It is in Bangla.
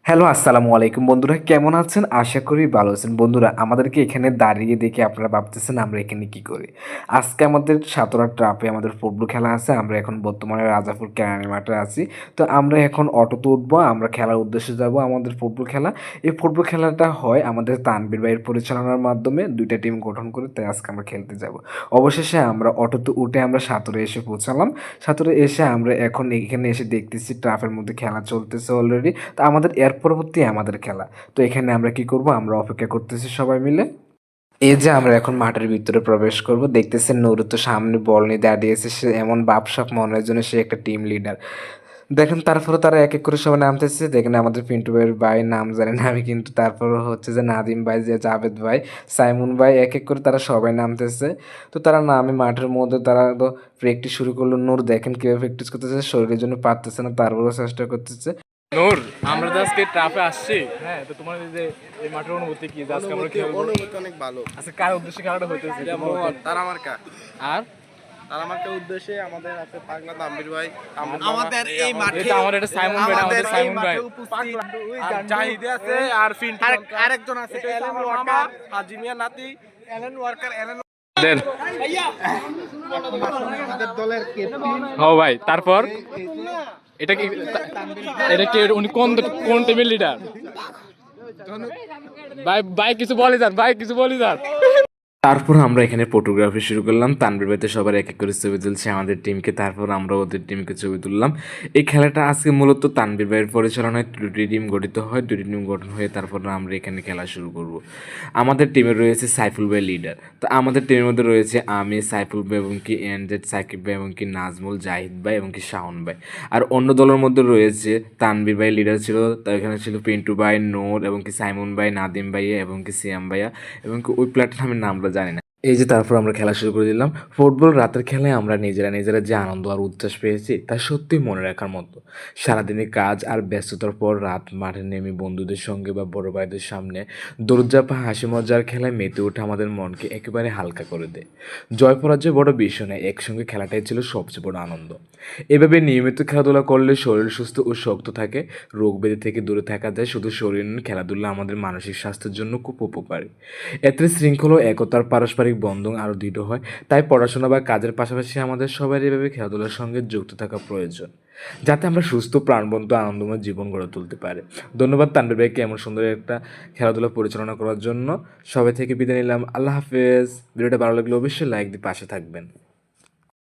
হ্যালো, আসসালামু আলাইকুম বন্ধুরা, কেমন আছেন? আশা করি ভালো আছেন। বন্ধুরা, আমাদেরকে এখানে দাঁড়িয়ে দেখে আপনারা ভাবতেছেন আমরা এখানে কি করি? আজকে আমাদের সাতরা ট্রাপে আমাদের ফুটবল খেলা আছে। আমরা এখন বর্তমানে রাজাপুর কেরানি মাঠে আছি। তো আমরা এখন অটোতে উঠবো, আমরা খেলার উদ্দেশ্যে যাব আমাদের ফুটবল খেলা। এই ফুটবল খেলাটা হয় আমাদের তানভীর ভাইয়ের পরিচালনার মাধ্যমে ২ টা টিম গঠন করে তাই আজকে আমরা খেলতে যাব। অবশেষে আমরা অটোতে উঠে আমরা সাতরে এসে পৌঁছালাম। সাতরে এসে আমরা এখন এখানে এসে দেখতেছি ট্রাফের মধ্যে খেলা চলতেছে অলরেডি। তো আমাদের এর পরবর্তী আমাদের খেলা। তো এখানে আমরা কি করব? আমরা অপেক্ষা করতেছি সবাই মিলে। এই যে আমরা এখন মাঠের ভিতরে প্রবেশ করব। দেখতেছেন নুরু তো সামনে বল নিয়ে দাঁড়িয়েছে। সে এমন ভাবসাব মনে হয় যেন সে একটা টিম লিডার। দেখেন তারপরে তারা এক এক করে সবাই নামতেছে। দেখেন আমাদের পিন্টু ভাইয়ের ভাই নাম জানি না আমি, কিন্তু তারপরে হচ্ছে যে নাদিম ভাই, যে জাভেদ ভাই, সাইমুন ভাই, এক এক করে তারা সবাই নামতেছে। তো তারা নামে মাঠের মধ্যে তারা তো প্র্যাকটিস শুরু করলো। নূর দেখেন কিভাবে প্র্যাকটিস করতেছে, শরীরের জন্য পারতেছে না, তারপরেও চেষ্টা করতেছে। নূর, আমরা তো আজকে ট্রাফে আসছি। হ্যাঁ, তো তোমার এই যে এই মাঠের অনুভূতি কি? যে আজকে আমরা খেলবো, অনুভূতি অনেক ভালো। আজকে কার উদ্দেশ্যে খেলাটা হইতেছে? তারামার্কা আর তারামার্কার উদ্দেশ্যে আমাদের আছে পাগলা তাম্বির ভাই। আমাদের এই মাঠে এটা আমাদের এটা সাইমন ভাই, আমাদের সাইমন ভাই। আর জাহিদে আছে, আর ফিন্টু আরেকজন আছে এলেন ওয়ার্কার, হাজিমিয়া নাতি, এলেন ওয়ার্কার, দেন আমাদের দলের ক্যাপ্টেন। ও ভাই, তারপর এটা কি? এটা কি উনি কোন টিমের লিডার? ভাই ভাই কিছু বলে যান, ভাই কিছু বলে যান। তারপর আমরা এখানে ফটোগ্রাফি শুরু করলাম। তানভীর ভাইতে সবার এক এক করে ছবি তুলছে আমাদের টিমকে, তারপর আমরা ওদের টিমকে ছবি তুললাম। এই খেলাটা আজকে মূলত তানভীর ভাইয়ের পরিচালনায় ২টি টিম গঠিত হয়। ২টি টিম গঠন হয়ে তারপর আমরা এখানে খেলা শুরু করব। আমাদের টিমে রয়েছে সাইফুল ভাই লিডার। তো আমাদের টিমের মধ্যে রয়েছে আমি, সাইফুল ভাই এবং কি এনজেড, সাকিব ভাই এবং কি নাজমুল, জাহিদ ভাই এবং কি শাওন ভাই। আর অন্য দলের মধ্যে রয়েছে তানভীর ভাই লিডার ছিল, তার এখানে ছিল পিন্টু ভাই, নূর এবং কি সাইমুন ভাই, নাদিম ভাইয়া এবং কি সিয়াম ভাইয়া এবং কি ওই প্ল্যাটফর্মের আমি নামটা জানি না। এই যে তারপর আমরা খেলা শুরু করে দিলাম। ফুটবল রাতের খেলায় আমরা নিজেরা যে আনন্দ আর উচ্ছ্বাস পেয়েছি তা সত্যিই মনে রাখার মতো। সারাদিনের কাজ আর ব্যস্ততার পর রাত মাঠে নেমে বন্ধুদের সঙ্গে বা বড় ভাইদের সামনে দৌড়ঝাঁপা হাসি মজার খেলায় মেতে ওঠে আমাদের মনকে একেবারে হালকা করে দেয়। জয় পরাজয় বড় বিষয় নয়, একসঙ্গে খেলাটাই ছিল সবচেয়ে বড় আনন্দ। এভাবে নিয়মিত খেলাধুলা করলে শরীর সুস্থ ও শক্ত থাকে, রোগ ব্যাধি থেকে দূরে থাকা যায়। শুধু শরীর নয়, খেলাধুলা আমাদের মানসিক স্বাস্থ্যের জন্য খুব উপকারী। এতে শৃঙ্খলা ও একতার পারস্পরিক বন্ধন আরও দৃঢ় হয়। তাই পড়াশোনা বা কাজের পাশাপাশি আমাদের সবার এভাবে খেলাধুলার সঙ্গে যুক্ত থাকা প্রয়োজন, যাতে আমরা সুস্থ, প্রাণবন্ত, আনন্দময় জীবন গড়ে তুলতে পারি। ধন্যবাদ তানভীর ভাইকে এমন সুন্দর একটা খেলাধুলা পরিচালনা করার জন্য। সবাই থেকে বিদায় নিলাম। আল্লাহ হাফেজ। ভিডিওটা ভালো লাগলে অবশ্যই লাইক দিয়ে পাশে থাকবেন।